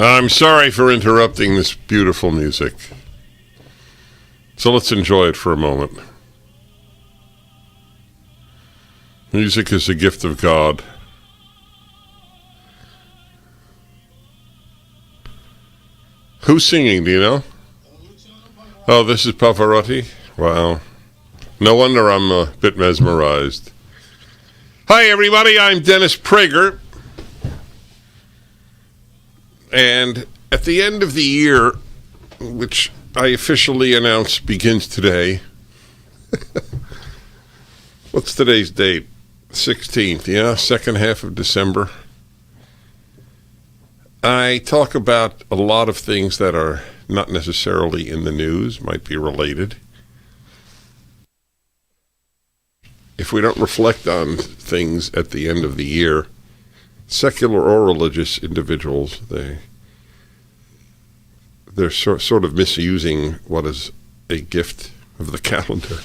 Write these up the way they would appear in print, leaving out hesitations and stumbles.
I'm sorry for interrupting this beautiful music. So let's enjoy it for a moment. Music is a gift of God. Who's singing, do you know? Oh, this is Pavarotti? Wow. No wonder I'm a bit mesmerized. Hi, everybody. I'm Dennis Prager. And at the end of the year, which I officially announce begins today, what's today's date? 16th, yeah? Second half of December. I talk about a lot of things that are not necessarily in the news, might be related. If we don't reflect on things at the end of the year, secular or religious individuals, they're sort of misusing what is a gift of the calendar.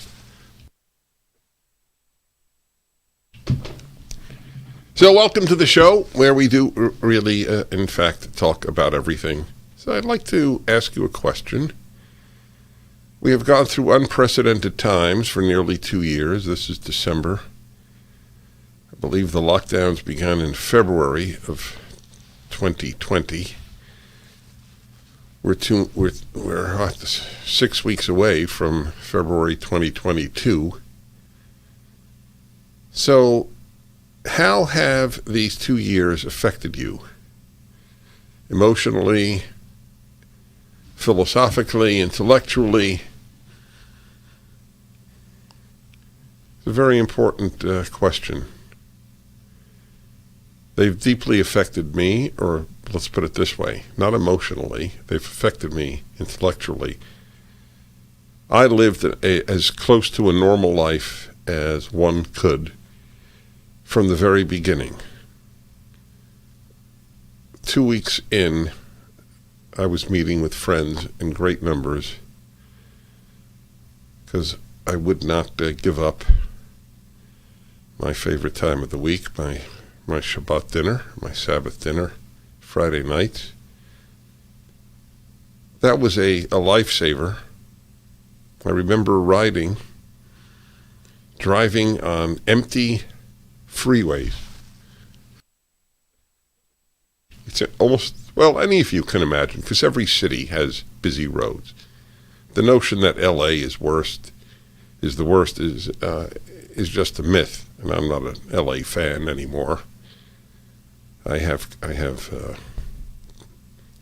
So welcome to the show where we do really, in fact, talk about everything. So I'd like to ask you a question. We have gone through unprecedented times for nearly 2 years. This is December. I believe the lockdowns began in February of 2020. We're 6 weeks away from February 2022. So how have these 2 years affected you? Emotionally, philosophically, intellectually? It's a very important question. They've deeply affected me, or let's put it this way, not emotionally. They've affected me intellectually. I lived as close to a normal life as one could from the very beginning. 2 weeks in, I was meeting with friends in great numbers because I would not give up my favorite time of the week, my Shabbat dinner, my Sabbath dinner, Friday nights. That was a lifesaver. I remember driving on empty freeways. It's almost, well, any of you can imagine, because every city has busy roads. The notion that LA is the worst is just a myth, and I'm not an LA fan anymore. I have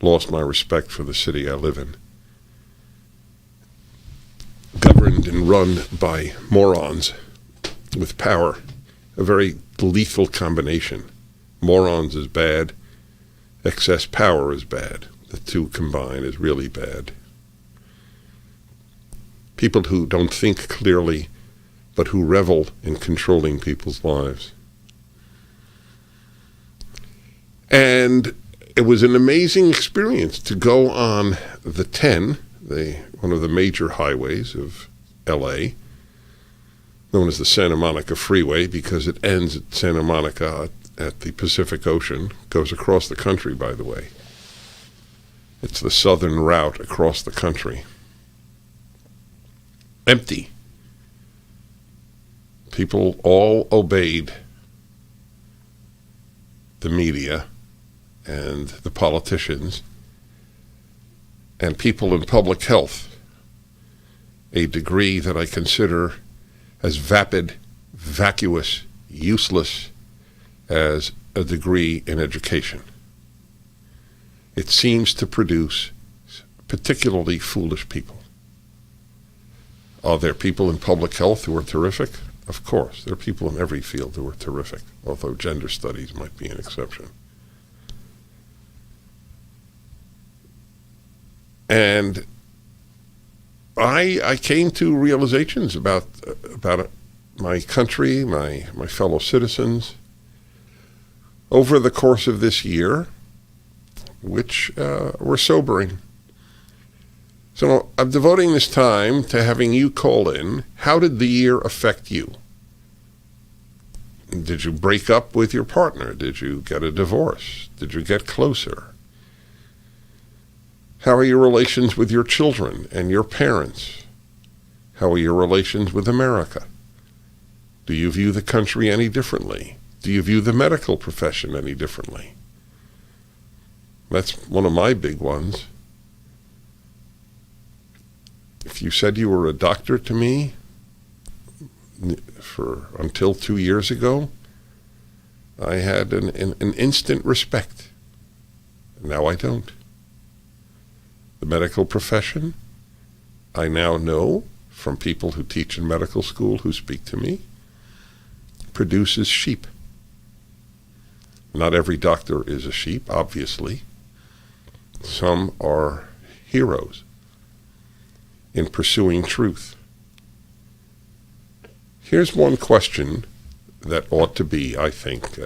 lost my respect for the city I live in. Governed and run by morons with power. A very lethal combination. Morons is bad. Excess power is bad. The two combined is really bad. People who don't think clearly, but who revel in controlling people's lives. And it was an amazing experience to go on the 10, one of the major highways of LA, known as the Santa Monica Freeway, because it ends at Santa Monica at the Pacific Ocean, goes across the country, by the way. It's the southern route across the country. Empty. People all obeyed the media and the politicians and people in public health, a degree that I consider as vapid, vacuous, useless as a degree in education. It seems to produce particularly foolish people. Are there people in public health who are terrific? Of course. There are people in every field who are terrific, although gender studies might be an exception. And I came to realizations about my country, my fellow citizens, over the course of this year, which were sobering. So I'm devoting this time to having you call in. How did the year affect you? Did you break up with your partner? Did you get a divorce? Did you get closer? How are your relations with your children and your parents? How are your relations with America? Do you view the country any differently? Do you view the medical profession any differently? That's one of my big ones. If you said you were a doctor to me until 2 years ago, I had an instant respect. Now I don't. The medical profession, I now know from people who teach in medical school who speak to me, produces sheep. Not every doctor is a sheep, obviously. Some are heroes in pursuing truth. Here's one question that ought to be, I think,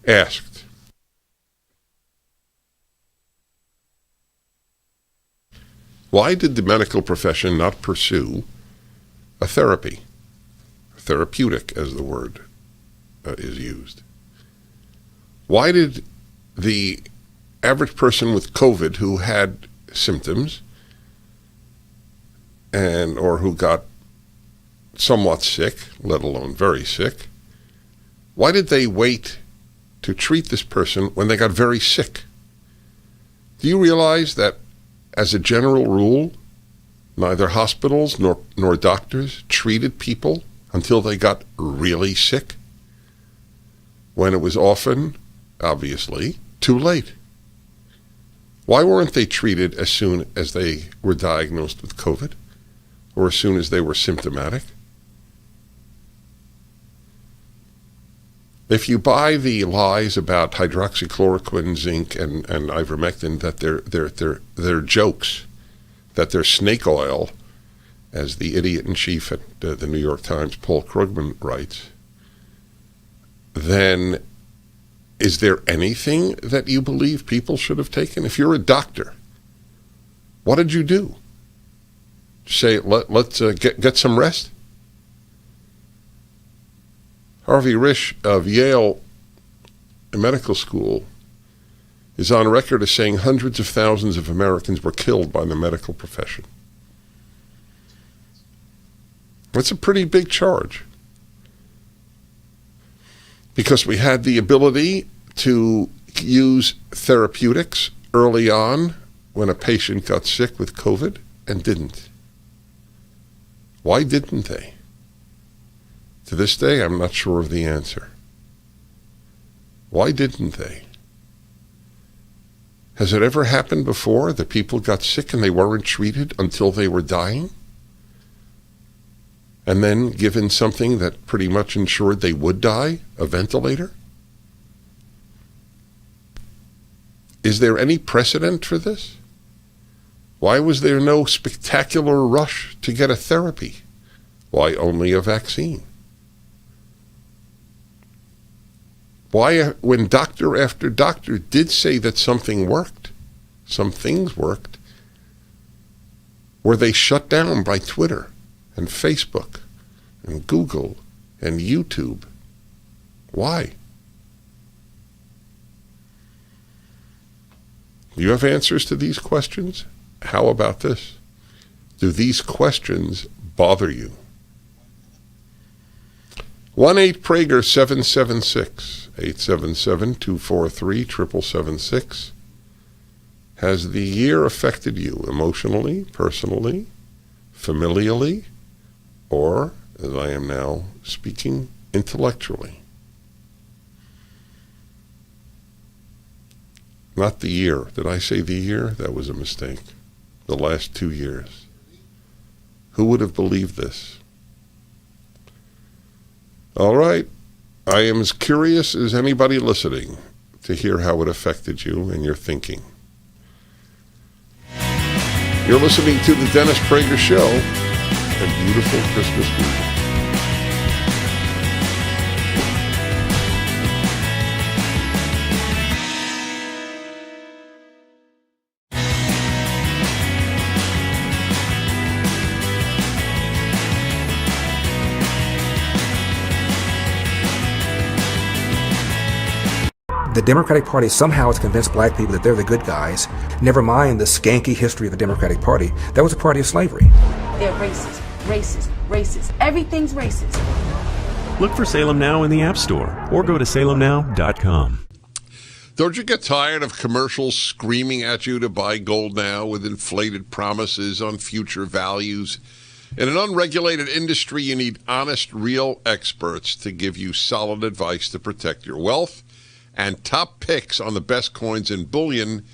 asked. Why did the medical profession not pursue a therapeutic, as the word is used? Why did the average person with COVID who had symptoms or who got somewhat sick, let alone very sick, why did they wait to treat this person when they got very sick? Do you realize that, as a general rule, neither hospitals nor doctors treated people until they got really sick, when it was often, obviously, too late? Why weren't they treated as soon as they were diagnosed with COVID, or as soon as they were symptomatic? If you buy the lies about hydroxychloroquine, zinc, and ivermectin, that they're jokes, that they're snake oil, as the idiot-in-chief at the New York Times, Paul Krugman, writes, then is there anything that you believe people should have taken? If you're a doctor, what did you do? Say, let's get some rest? Harvey Risch of Yale Medical School is on record as saying hundreds of thousands of Americans were killed by the medical profession. That's a pretty big charge. Because we had the ability to use therapeutics early on when a patient got sick with COVID and didn't. Why didn't they? To this day, I'm not sure of the answer. Why didn't they? Has it ever happened before that people got sick and they weren't treated until they were dying? And then given something that pretty much ensured they would die, a ventilator? Is there any precedent for this? Why was there no spectacular rush to get a therapy? Why only a vaccine? Why, when doctor after doctor did say that something worked, some things worked, were they shut down by Twitter and Facebook and Google and YouTube? Why? Do you have answers to these questions? How about this? Do these questions bother you? 1-8-PRAGER 776 877-243-7776. Has the year affected you emotionally, personally, familially, or, as I am now speaking, intellectually? Not the year. Did I say the year? That was a mistake. The last 2 years. Who would have believed this? All right. I am as curious as anybody listening to hear how it affected you and your thinking. You're listening to The Dennis Prager Show, a beautiful Christmas week. The Democratic Party somehow has convinced black people that they're the good guys. Never mind the skanky history of the Democratic Party. That was a party of slavery. They're racist, racist, racist. Everything's racist. Look for Salem Now in the App Store or go to salemnow.com. Don't you get tired of commercials screaming at you to buy gold now with inflated promises on future values? In an unregulated industry, you need honest, real experts to give you solid advice to protect your wealth and top picks on the best coins and bullion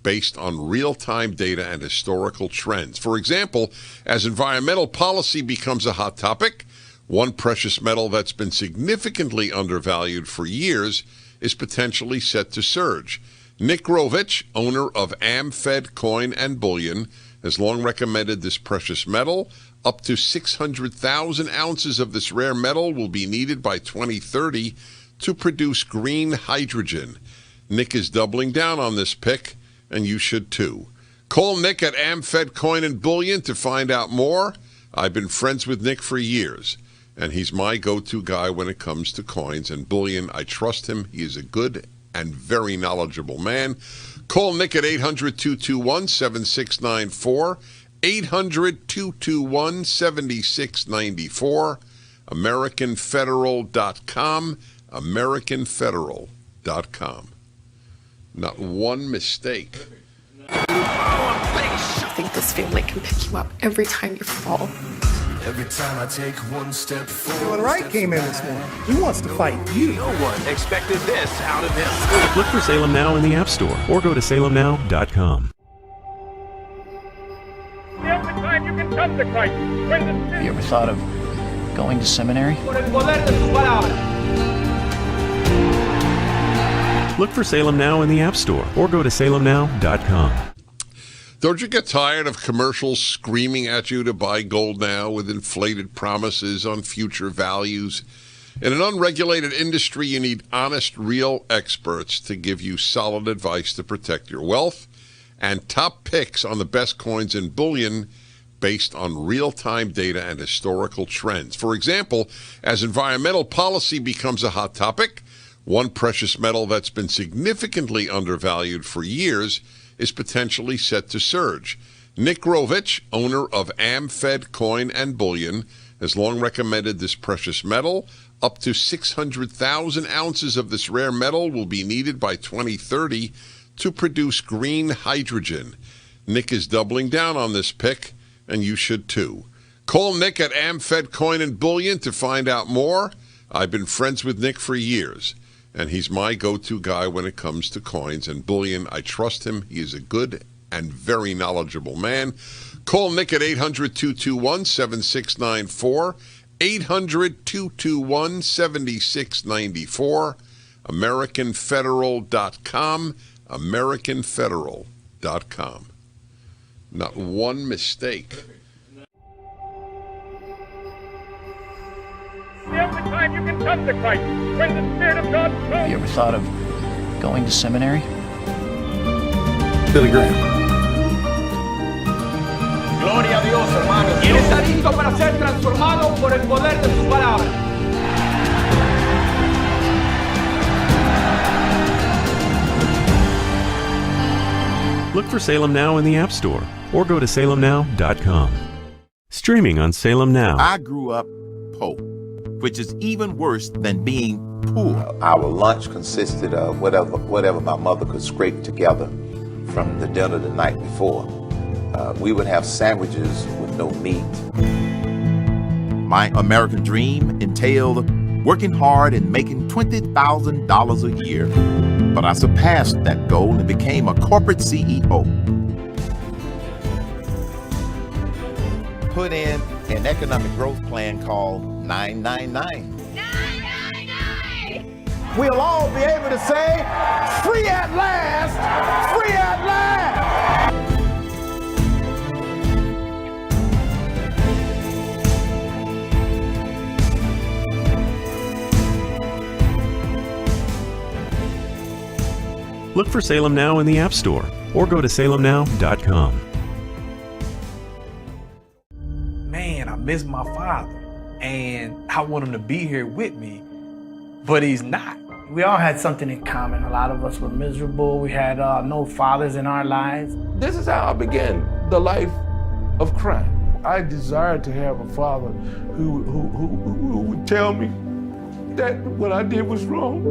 based on real-time data and historical trends. For example, as environmental policy becomes a hot topic, one precious metal that's been significantly undervalued for years is potentially set to surge. Nick Rovich, owner of AmFed Coin and Bullion, has long recommended this precious metal. Up to 600,000 ounces of this rare metal will be needed by 2030 to produce green hydrogen. Nick is doubling down on this pick, and you should too. Call Nick at AmFed Coin and Bullion to find out more. I've been friends with Nick for years, and he's my go-to guy when it comes to coins and bullion. I trust him. He is a good and very knowledgeable man. Call Nick at 800-221-7694, 800-221-7694, AmericanFederal.com, AmericanFederal.com. Not one mistake. I think this family can pick you up every time you fall. Every time I take one step forward. When Wright came in this morning, he wants to fight you. No one expected this out of him. Look for Salem Now in the App Store or go to salemnow.com. The only time you can come to Christ when the Have you ever thought of going to seminary? Look for Salem Now in the App Store or go to salemnow.com. Don't you get tired of commercials screaming at you to buy gold now with inflated promises on future values? In an unregulated industry, you need honest, real experts to give you solid advice to protect your wealth and top picks on the best coins and bullion based on real-time data and historical trends. For example, as environmental policy becomes a hot topic, one precious metal that's been significantly undervalued for years is potentially set to surge. Nick Rovich, owner of AmFed Coin and Bullion, has long recommended this precious metal. Up to 600,000 ounces of this rare metal will be needed by 2030 to produce green hydrogen. Nick is doubling down on this pick, and you should too. Call Nick at AmFed Coin and Bullion to find out more. I've been friends with Nick for years, and he's my go-to guy when it comes to coins and bullion. I trust him. He is a good and very knowledgeable man. Call Nick at 800-221-7694, 800-221-7694, AmericanFederal.com, AmericanFederal.com. Not one mistake. The only time you can come to Christ when the Spirit of God Have flows. you ever thought of going to seminary? Billy Graham. Gloria a Dios, hermano. ¿Quién está listo para ser transformado por el poder de sus palabras? Look for Salem Now in the App Store or go to salemnow.com. Streaming on Salem Now. I grew up poor, which is even worse than being poor. Our lunch consisted of whatever my mother could scrape together from the dinner the night before. We would have sandwiches with no meat. My American dream entailed working hard and making $20,000 a year. But I surpassed that goal and became a corporate CEO. Put in an economic growth plan called 999. We'll all be able to say, free at last, free at last. Look for Salem Now in the App Store or go to salemnow.com. Man, I miss my father and I want him to be here with me, but he's not. We all had something in common. A lot of us were miserable. We had no fathers in our lives. This is how I began the life of crime. I desired to have a father who would tell me that what I did was wrong.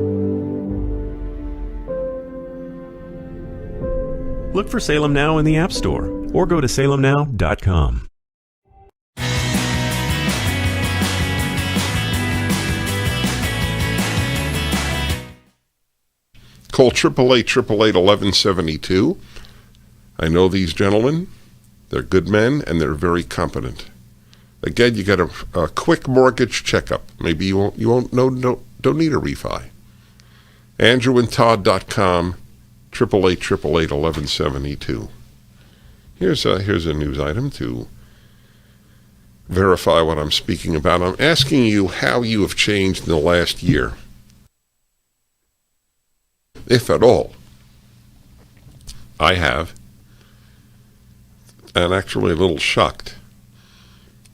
Look for Salem Now in the App Store or go to salemnow.com. Call 888-888-1172. I know these gentlemen. They're good men, and they're very competent. Again, you get a quick mortgage checkup. Maybe you don't need a refi. AndrewandTodd.com, 888-888-1172. Here's a news item to verify what I'm speaking about. I'm asking you how you have changed in the last year, if at all. I have, and actually a little shocked.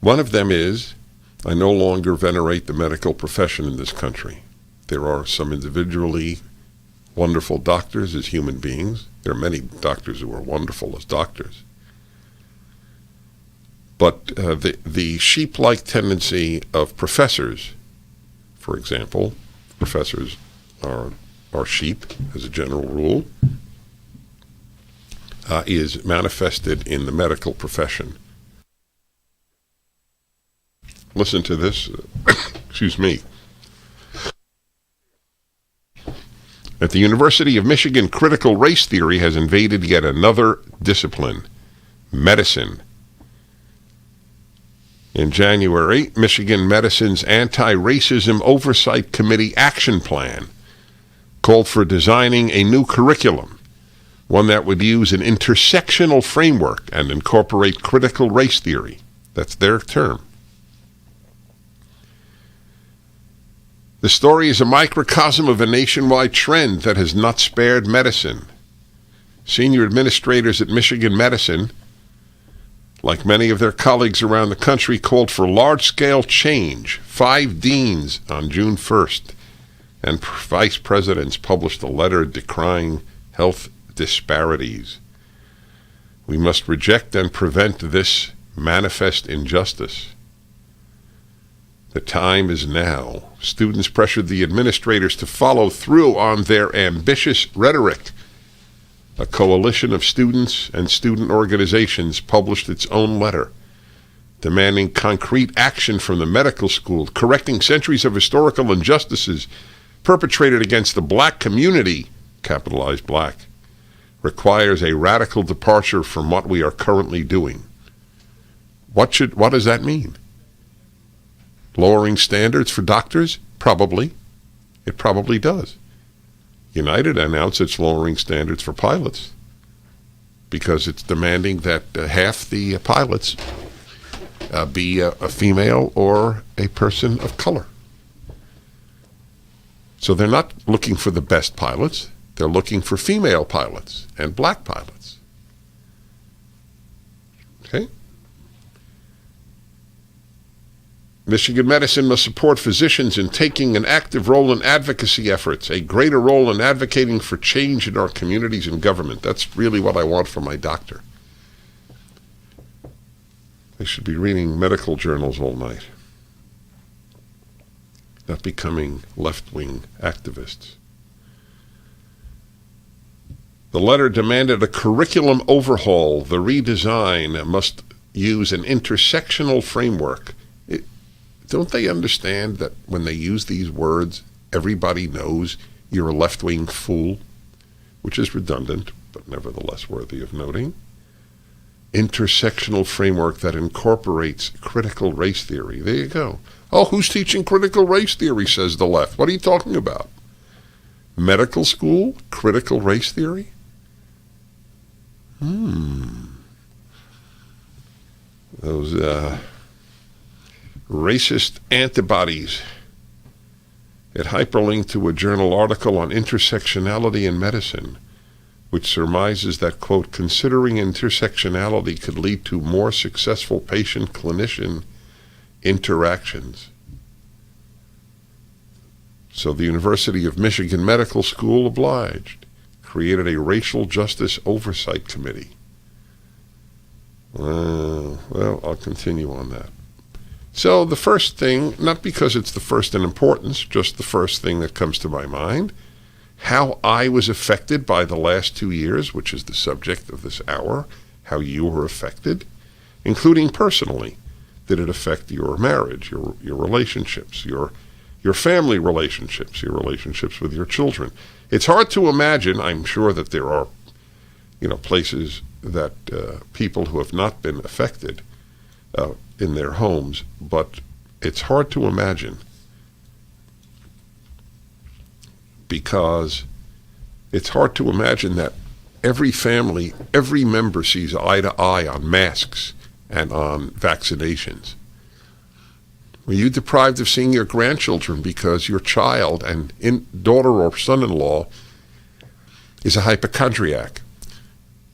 One of them is I no longer venerate the medical profession in this country. There are some individually wonderful doctors as human beings. There are many doctors who are wonderful as doctors. But the sheep-like tendency of professors, for example, professors are sheep as a general rule, is manifested in the medical profession. Listen to this. Excuse me. At the University of Michigan, critical race theory has invaded yet another discipline, medicine. In January, Michigan Medicine's Anti-Racism Oversight Committee Action Plan called for designing a new curriculum, one that would use an intersectional framework and incorporate critical race theory. That's their term. The story is a microcosm of a nationwide trend that has not spared medicine. Senior administrators at Michigan Medicine, like many of their colleagues around the country, called for large-scale change. 5 deans on June 1st and vice presidents published a letter decrying health disparities. We must reject and prevent this manifest injustice. The time is now. Students pressured the administrators to follow through on their ambitious rhetoric. A coalition of students and student organizations published its own letter, demanding concrete action from the medical school, correcting centuries of historical injustices perpetrated against the black community, capitalized black, requires a radical departure from what we are currently doing. What does that mean? Lowering standards for doctors? Probably. It probably does. United announced it's lowering standards for pilots because it's demanding that half the pilots be a female or a person of color. So they're not looking for the best pilots. They're looking for female pilots and black pilots. Okay? Michigan Medicine must support physicians in taking an active role in advocacy efforts, a greater role in advocating for change in our communities and government. That's really what I want from my doctor. They should be reading medical journals all night, not becoming left-wing activists. The letter demanded a curriculum overhaul. The redesign must use an intersectional framework. Don't they understand that when they use these words, everybody knows you're a left-wing fool? Which is redundant, but nevertheless worthy of noting. Intersectional framework that incorporates critical race theory. There you go. Oh, who's teaching critical race theory, says the left. What are you talking about? Medical school? Critical race theory? Those, racist antibodies. It hyperlinked to a journal article on intersectionality in medicine, which surmises that, quote, considering intersectionality could lead to more successful patient-clinician interactions. So the University of Michigan Medical School obliged, created a racial justice oversight committee. Well, I'll continue on that. So the first thing, not because it's the first in importance, just the first thing that comes to my mind, how I was affected by the last 2 years, which is the subject of this hour, how you were affected, including personally. Did it affect your marriage, your relationships, your family relationships, your relationships with your children? It's hard to imagine. I'm sure that there are, places that people who have not been affected in their homes, but it's hard to imagine because it's hard to imagine that every family, every member sees eye to eye on masks and on vaccinations. Were you deprived of seeing your grandchildren because your child and daughter or son-in-law is a hypochondriac,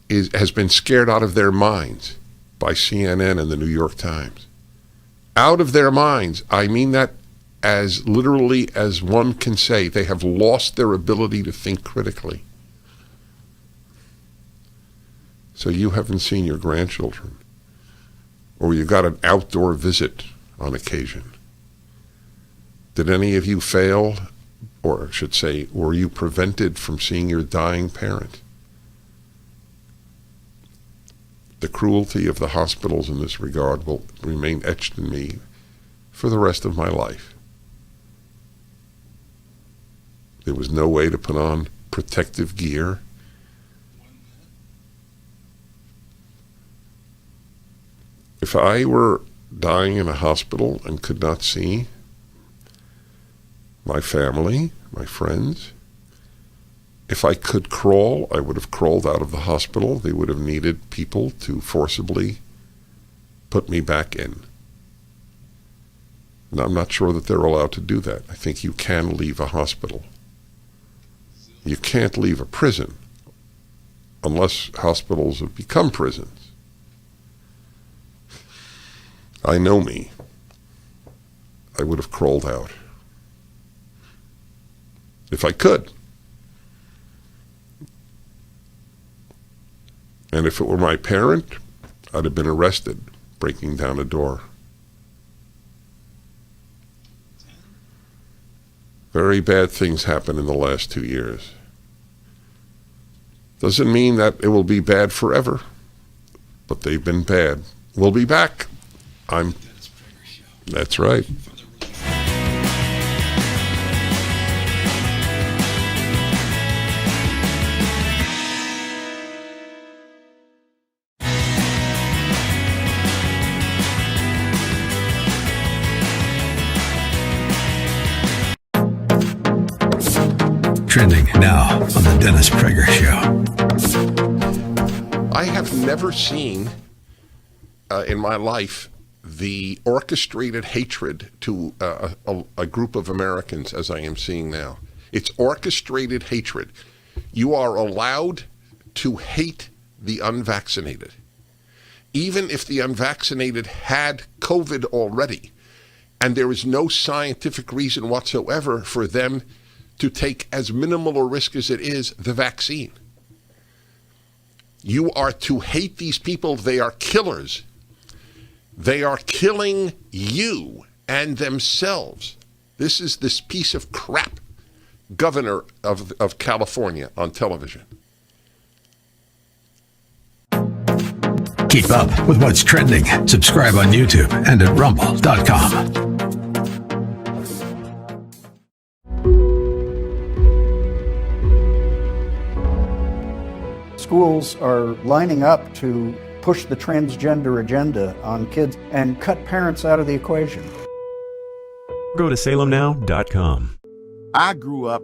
has been scared out of their minds by CNN and the New York Times? Out of their minds. I mean that as literally as one can say. They have lost their ability to think critically. So you haven't seen your grandchildren, or you got an outdoor visit on occasion. Did any of you fail, or I should say, were you prevented from seeing your dying parent? The cruelty of the hospitals in this regard will remain etched in me for the rest of my life. There was no way to put on protective gear. If I were dying in a hospital and could not see my family, my friends, if I could crawl, I would have crawled out of the hospital. They would have needed people to forcibly put me back in. And I'm not sure that they're allowed to do that. I think you can leave a hospital. You can't leave a prison unless hospitals have become prisons. I know me. I would have crawled out. If I could. And if it were my parent, I'd have been arrested breaking down a door. Very bad things happened in the last 2 years. Doesn't mean that it will be bad forever, but they've been bad. We'll be back. That's right. Trending now on the Dennis Prager Show. I have never seen in my life the orchestrated hatred to a group of Americans as I am seeing now. It's orchestrated hatred. You are allowed to hate the unvaccinated, even if the unvaccinated had COVID already, and there is no scientific reason whatsoever for them to take as minimal a risk as it is the vaccine. You are to hate these people. They are killers. They are killing you and themselves. This is this piece of crap governor of California on television. Keep up with what's trending. Subscribe on YouTube and at rumble.com. Schools are lining up to push the transgender agenda on kids and cut parents out of the equation. Go to salemnow.com. I grew up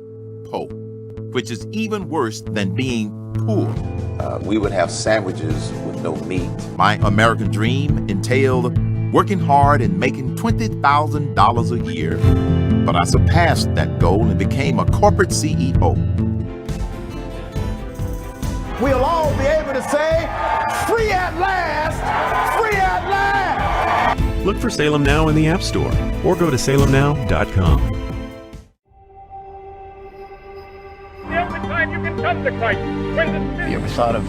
poor, which is even worse than being poor. We would have sandwiches with no meat. My American dream entailed working hard and making $20,000 a year. But I surpassed that goal and became a corporate CEO. We'll all be able to say, free at last, free at last. Look for Salem Now in the App Store or go to salemnow.com. You ever thought of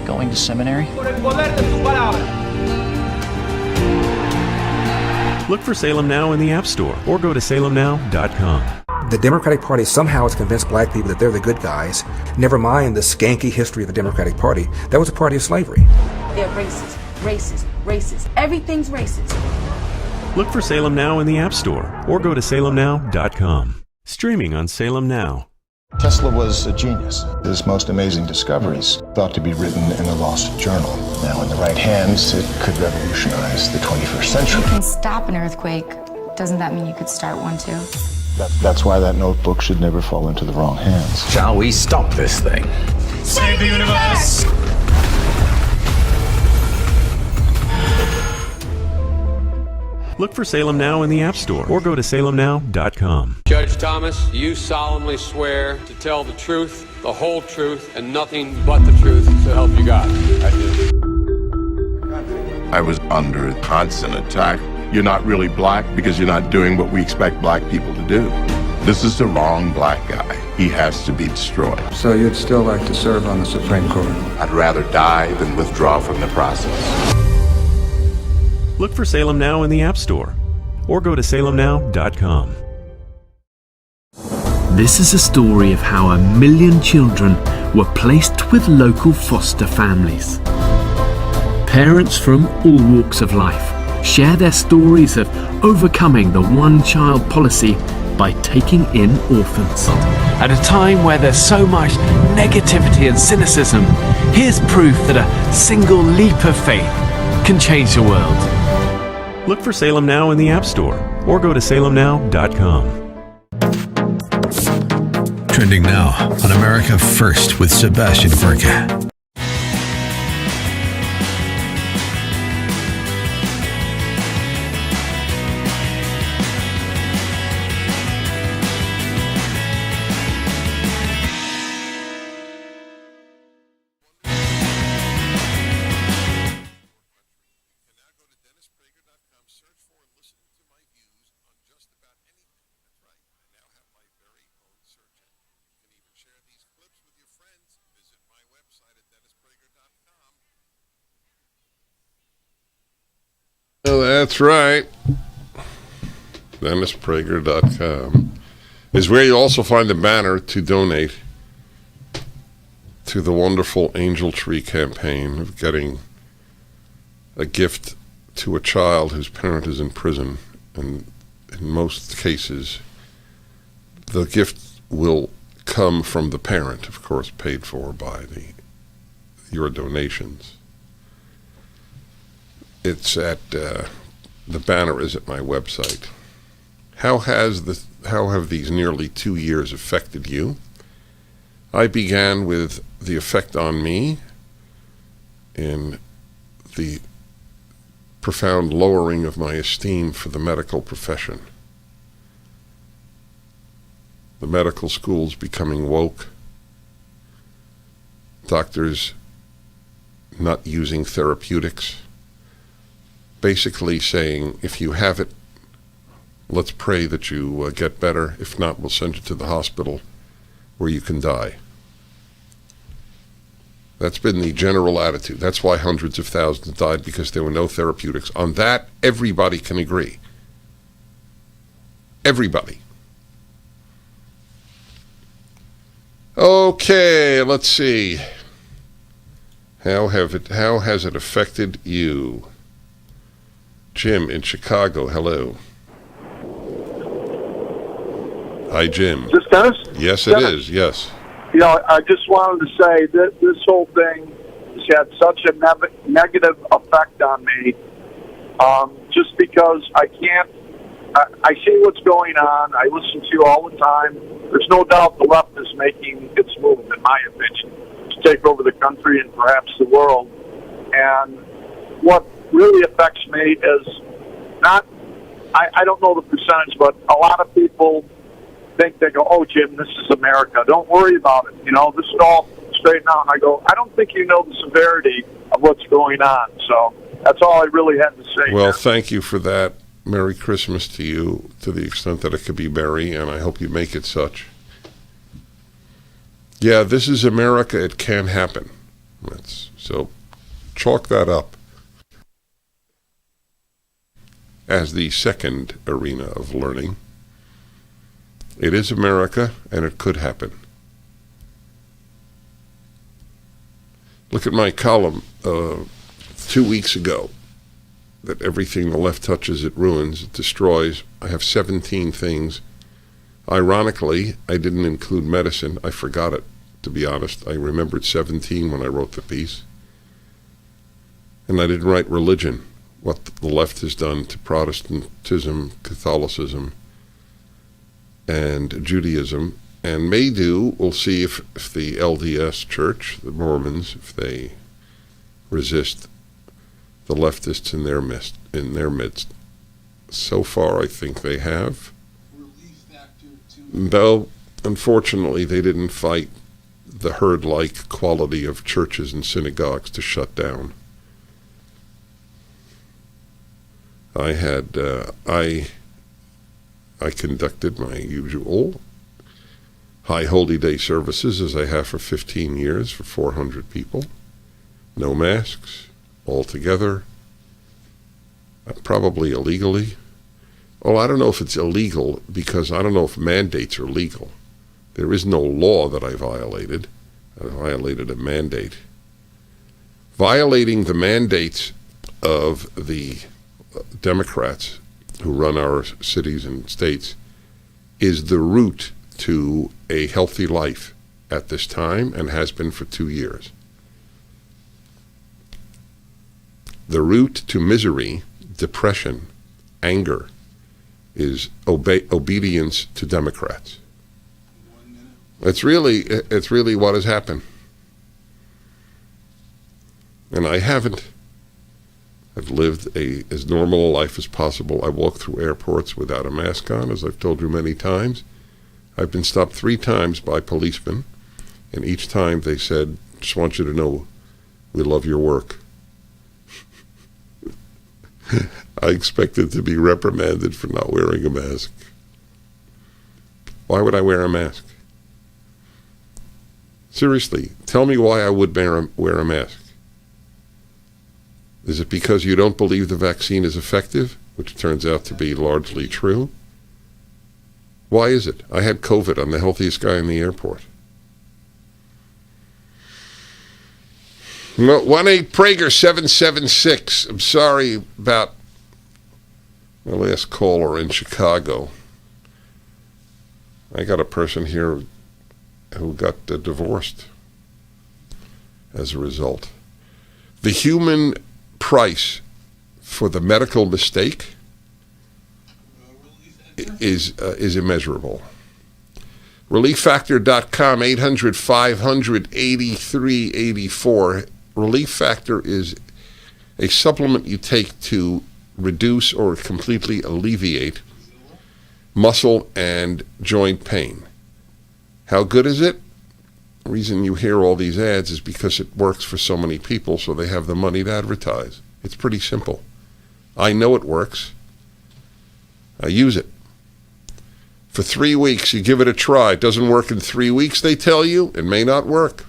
going to seminary? Por el poder de su palabra. Look for Salem Now in the App Store or go to salemnow.com. The Democratic Party somehow has convinced black people that they're the good guys. Never mind the skanky history of the Democratic Party. That was a party of slavery. They're racist, racist, racist. Everything's racist. Look for Salem Now in the App Store or go to salemnow.com. Streaming on Salem Now. Tesla was a genius. His most amazing discoveries thought to be written in a lost journal. Now, in the right hands, it could revolutionize the 21st century. You can stop an earthquake. Doesn't that mean you could start one too? That's why that notebook should never fall into the wrong hands. Shall we stop this thing? Save the universe! Look for Salem Now in the App Store or go to salemnow.com. Judge Thomas, do you solemnly swear to tell the truth, the whole truth, and nothing but the truth, so help you God? I do. I was under constant attack. You're not really black because you're not doing what we expect black people to do. This is the wrong black guy. He has to be destroyed. So you'd still like to serve on the Supreme Court? I'd rather die than withdraw from the process. Look for Salem Now in the App Store or go to salemnow.com. This is a story of how 1 million children were placed with local foster families. Parents from all walks of life share their stories of overcoming the one-child policy by taking in orphans. At a time where there's so much negativity and cynicism, here's proof that a single leap of faith can change the world. Look for Salem Now in the App Store or go to salemnow.com. Trending now on America First with Sebastian Furka. Oh, that's right. DennisPrager.com is where you also find a banner to donate to the wonderful Angel Tree campaign of getting a gift to a child whose parent is in prison. And in most cases, the gift will come from the parent, of course, paid for by your donations. It's at the banner is at my website. How have these nearly 2 years affected you? I began with the effect on me in the profound lowering of my esteem for the medical profession. The medical schools becoming woke. Doctors not using therapeutics. Basically saying, if you have it, let's pray that you get better. If not, we'll send you to the hospital where you can die. That's been the general attitude. That's why hundreds of thousands died, because there were no therapeutics. On that, everybody can agree. Everybody. Okay, let's see. How has it affected you? Jim in Chicago, hello. Hi, Jim. Is this Dennis? Yes, it is, yes. You know, I just wanted to say that this whole thing has had such a negative effect on me, just because I see what's going on. I listen to you all the time. There's no doubt the left is making its move, in my opinion, to take over the country and perhaps the world. And what really affects me is not, I don't know the percentage, but a lot of people think, they go, oh, Jim, this is America. Don't worry about it. You know, this is all straighten out. And I go, I don't think you know the severity of what's going on. So that's all I really had to say. Well, thank you for that. Merry Christmas to you, to the extent that it could be merry, and I hope you make it such. Yeah, this is America. It can happen. So chalk that up as the second arena of learning. It is America, and it could happen. Look at my column 2 weeks ago, that everything the left touches, it ruins, it destroys. I have 17 things. Ironically, I didn't include medicine. I forgot it, to be honest. I remembered 17 when I wrote the piece. And I didn't write religion, what the left has done to Protestantism, Catholicism, and Judaism, and may do. We'll see if the LDS Church, the Mormons, if they resist the leftists in their midst. So far, I think they have. Though, unfortunately, they didn't fight the herd-like quality of churches and synagogues to shut down. I conducted my usual High Holy Day services, as I have for 15 years, for 400 people. No masks, all together, probably illegally. Oh, I don't know if it's illegal, because I don't know if mandates are legal. There is no law that I violated. I violated a mandate. Violating the mandates of the Democrats who run our cities and states is the route to a healthy life at this time, and has been for 2 years. The route to misery, depression, anger, is obedience to Democrats. It's really what has happened. And I haven't. I've lived as normal a life as possible. I walk through airports without a mask on, as I've told you many times. I've been stopped 3 times by policemen, and each time they said, "Just want you to know, we love your work." I expected to be reprimanded for not wearing a mask. Why would I wear a mask? Seriously, tell me why I would wear a mask. Is it because you don't believe the vaccine is effective, which turns out to be largely true? Why is it? I had COVID. I'm the healthiest guy in the airport. 1-8-Prager-776. I'm sorry about my last caller in Chicago. I got a person here who got divorced as a result. The human price for the medical mistake is immeasurable. ReliefFactor.com, 800-500-8384. Relief Factor is a supplement you take to reduce or completely alleviate muscle and joint pain. How good is it? The reason you hear all these ads is because it works for so many people, so they have the money to advertise. It's pretty simple. I know it works. I use it. For 3 weeks, you give it a try. It doesn't work in 3 weeks, they tell you. It may not work.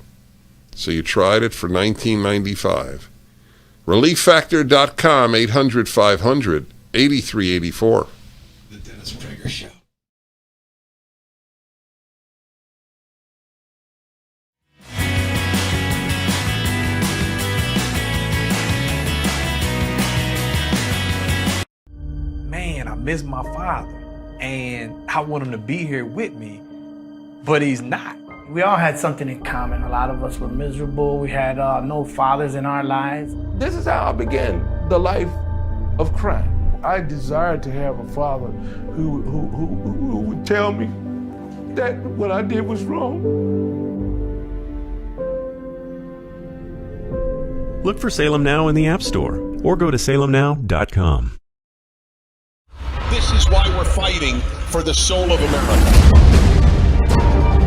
So you tried it for $19.95. ReliefFactor.com, 800-500-8384. The Dennis Prager Show. Man, I miss my father. And I want him to be here with me, but he's not. We all had something in common. A lot of us were miserable. We had no fathers in our lives. This is how I began the life of crime. I desired to have a father who would tell me that what I did was wrong. Look for Salem Now in the App Store or go to salemnow.com. This is why we're fighting for the soul of America.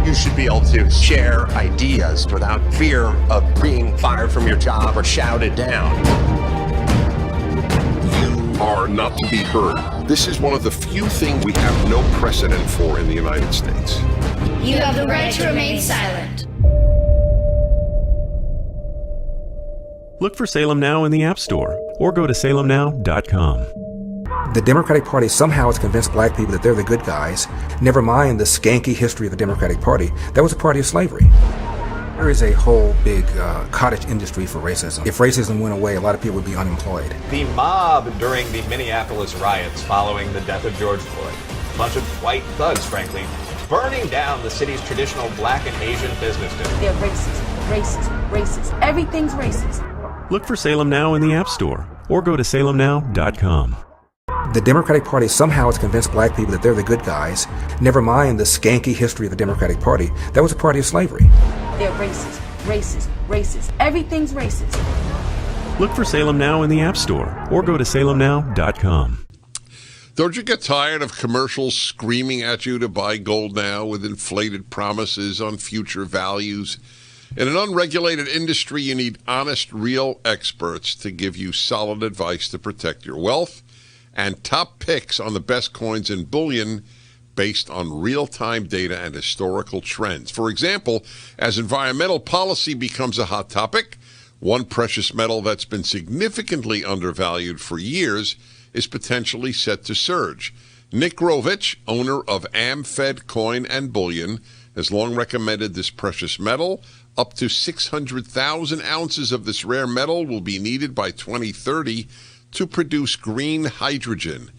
You should be able to share ideas without fear of being fired from your job or shouted down. You are not to be heard. This is one of the few things we have no precedent for in the United States. You have the right to remain silent. Look for Salem Now in the App Store or go to salemnow.com. The Democratic Party somehow has convinced black people that they're the good guys. Never mind the skanky history of the Democratic Party. That was a party of slavery. There is a whole big cottage industry for racism. If racism went away, a lot of people would be unemployed. The mob during the Minneapolis riots following the death of George Floyd. A bunch of white thugs, frankly, burning down the city's traditional black and Asian business district. They're racist, racist, racist. Everything's racist. Look for Salem Now in the App Store or go to salemnow.com. The Democratic Party somehow has convinced black people that they're the good guys. Never mind the skanky history of the Democratic Party. That was a party of slavery. They're racist, racist, racist. Everything's racist. Look for Salem Now in the App Store or go to salemnow.com. Don't you get tired of commercials screaming at you to buy gold now with inflated promises on future values? In an unregulated industry, you need honest, real experts to give you solid advice to protect your wealth and top picks on the best coins and bullion based on real-time data and historical trends. For example, as environmental policy becomes a hot topic, one precious metal that's been significantly undervalued for years is potentially set to surge. Nick Grovich, owner of AmFed Coin and Bullion, has long recommended this precious metal. Up to 600,000 ounces of this rare metal will be needed by 2030 to produce green hydrogen.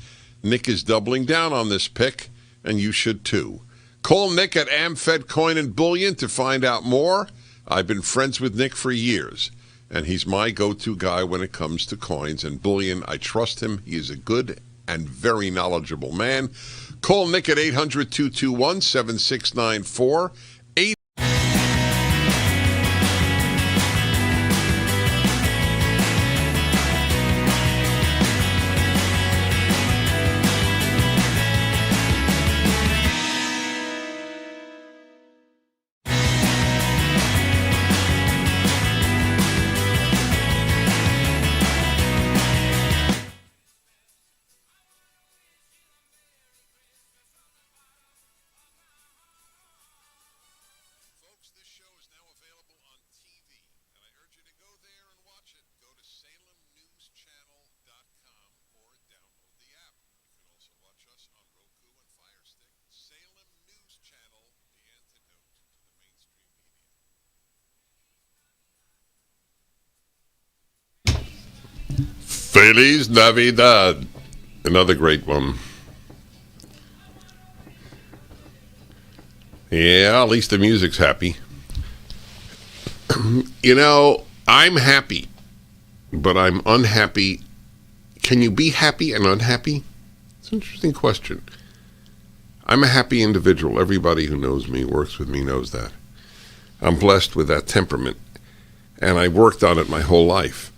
Nick is doubling down on this pick, and you should too. Call Nick at AmFed Coin and Bullion to find out more. I've been friends with Nick for years, and he's my go-to guy when it comes to coins and bullion. I trust him. He is a good and very knowledgeable man. Call Nick at 800-221-7694. Feliz Navidad. Another great one. Yeah, at least the music's happy. You know, I'm happy, but I'm unhappy. Can you be happy and unhappy? It's an interesting question. I'm a happy individual. Everybody who knows me, works with me, knows that. I'm blessed with that temperament, and I worked on it my whole life.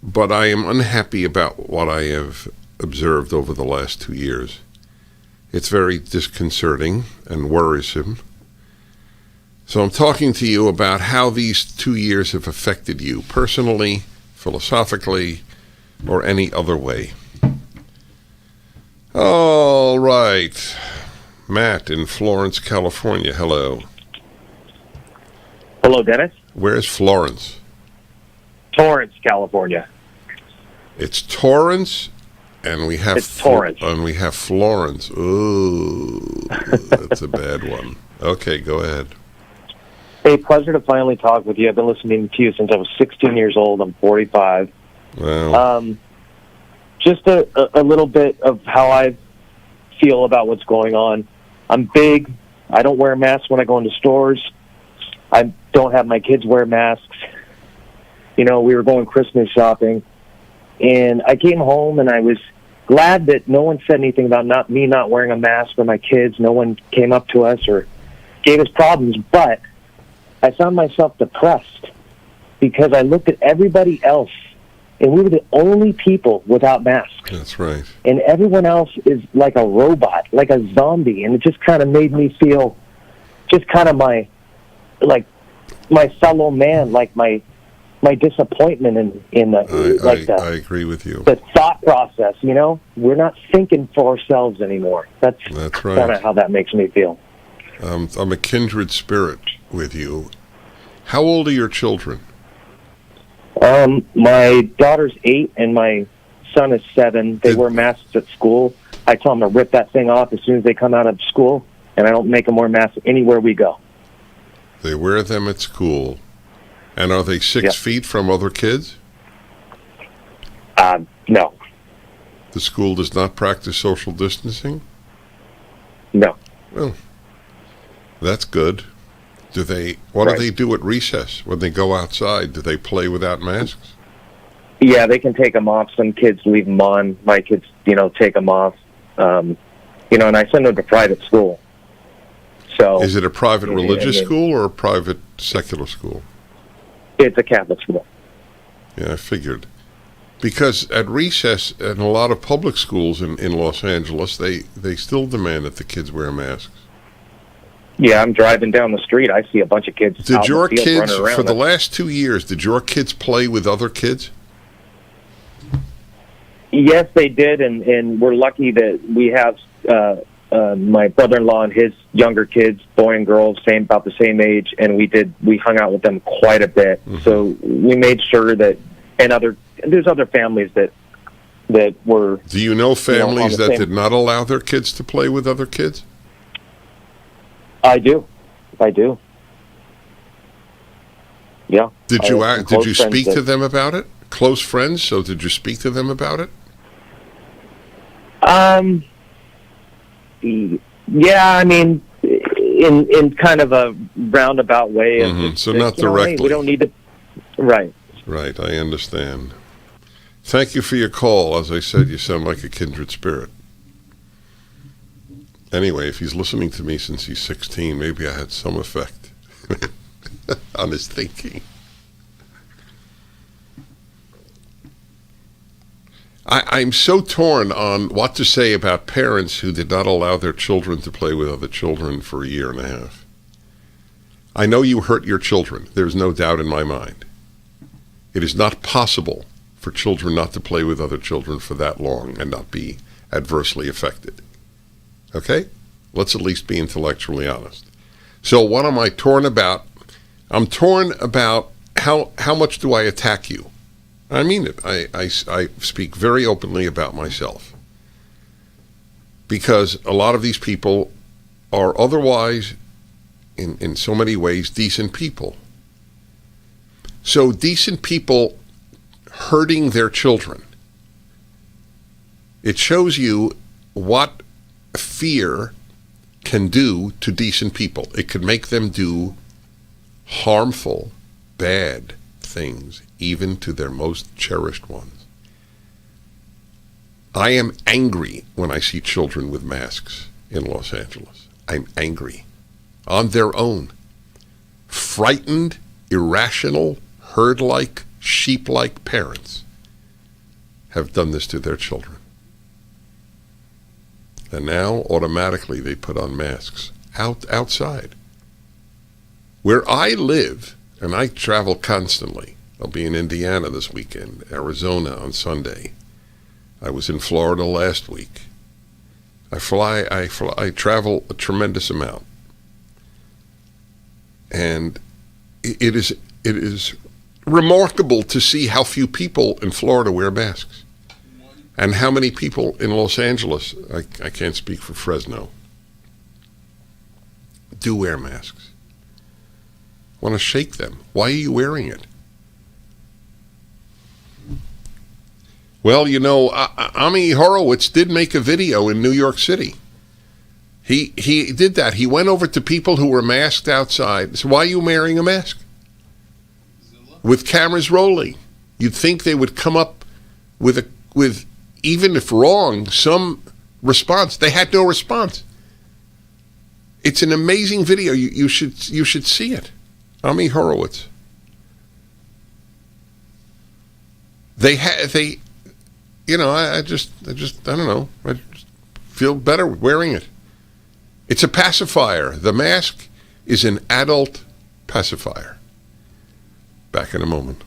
But I am unhappy about what I have observed over the last 2 years. It's very disconcerting and worrisome. So I'm talking to you about how these 2 years have affected you personally, philosophically, or any other way. All right. Matt in Florence, California. Hello. Hello, Dennis. Where's Florence? Torrance, California. It's Torrance, and we have Torrance. And we have Florence. Ooh, that's a bad one. Okay, go ahead. Hey, pleasure to finally talk with you. I've been listening to you since I was 16 years old. I'm 45. Wow. Just a little bit of how I feel about what's going on. I'm big. I don't wear masks when I go into stores. I don't have my kids wear masks. You know, we were going Christmas shopping, and I came home, and I was glad that no one said anything about me not wearing a mask for my kids. No one came up to us or gave us problems, but I found myself depressed because I looked at everybody else, and we were the only people without masks. That's right. And everyone else is like a robot, like a zombie, and it just kind of made me feel just kind of my fellow man, like my disappointment in the I agree with you. The thought process, you know, we're not thinking for ourselves anymore. That's right. Kind of how that makes me feel. I'm a kindred spirit with you. How old are your children? My daughter's 8 and my son is 7. They wear masks at school. I tell them to rip that thing off as soon as they come out of school, and I don't make them wear masks anywhere we go. They wear them at school. And are they 6 feet from other kids? No. The school does not practice social distancing? No. Well, that's good. What do they do at recess when they go outside? Do they play without masks? Yeah, they can take them off. Some kids leave them on. My kids, take them off. And I send them to private school. So, is it a private religious school or a private secular school? It's a Catholic school. Yeah, I figured. Because at recess, in a lot of public schools in Los Angeles, they still demand that the kids wear masks. Yeah, I'm driving down the street. I see a bunch of kids Did out your in the field kids, running around. for the last 2 years, did your kids play with other kids? Yes, they did, and we're lucky that we have my brother-in-law and his younger kids, boy and girl, about the same age, and we hung out with them quite a bit. Mm-hmm. So we made sure that, there's other families that were. Do you know families that did not allow their kids to play with other kids? I do. Yeah. Did you speak to them about it? Close friends? So did you speak to them about it? Yeah, I mean, in kind of a roundabout way. Of so not directly. Hey, we don't need to. Right. Right, I understand. Thank you for your call. As I said, you sound like a kindred spirit. Anyway, if he's listening to me since he's 16, maybe I had some effect on his thinking. I'm so torn on what to say about parents who did not allow their children to play with other children for a year and a half. I know you hurt your children. There's no doubt in my mind. It is not possible for children not to play with other children for that long and not be adversely affected. Okay? Let's at least be intellectually honest. So what am I torn about? I'm torn about how much do I attack you? I mean it. I speak very openly about myself. Because a lot of these people are otherwise, in so many ways, decent people. So decent people hurting their children. It shows you what fear can do to decent people. It could make them do harmful, bad things, even to their most cherished ones. I am angry when I see children with masks in Los Angeles. I'm angry. On their own. Frightened, irrational, herd-like, sheep-like parents have done this to their children. And now, automatically, they put on masks outside. Where I live, and I travel constantly, I'll be in Indiana this weekend, Arizona on Sunday. I was in Florida last week. I travel a tremendous amount. And it is remarkable to see how few people in Florida wear masks. And how many people in Los Angeles, I can't speak for Fresno, do wear masks. Want to shake them. Why are you wearing it? Well, Ami Horowitz did make a video in New York City. He did that. He went over to people who were masked outside. So why are you wearing a mask? With cameras rolling. You'd think they would come up with even if wrong, some response. They had no response. It's an amazing video. You should see it. Ami Horowitz. I don't know. I just feel better wearing it. It's a pacifier. The mask is an adult pacifier. Back in a moment.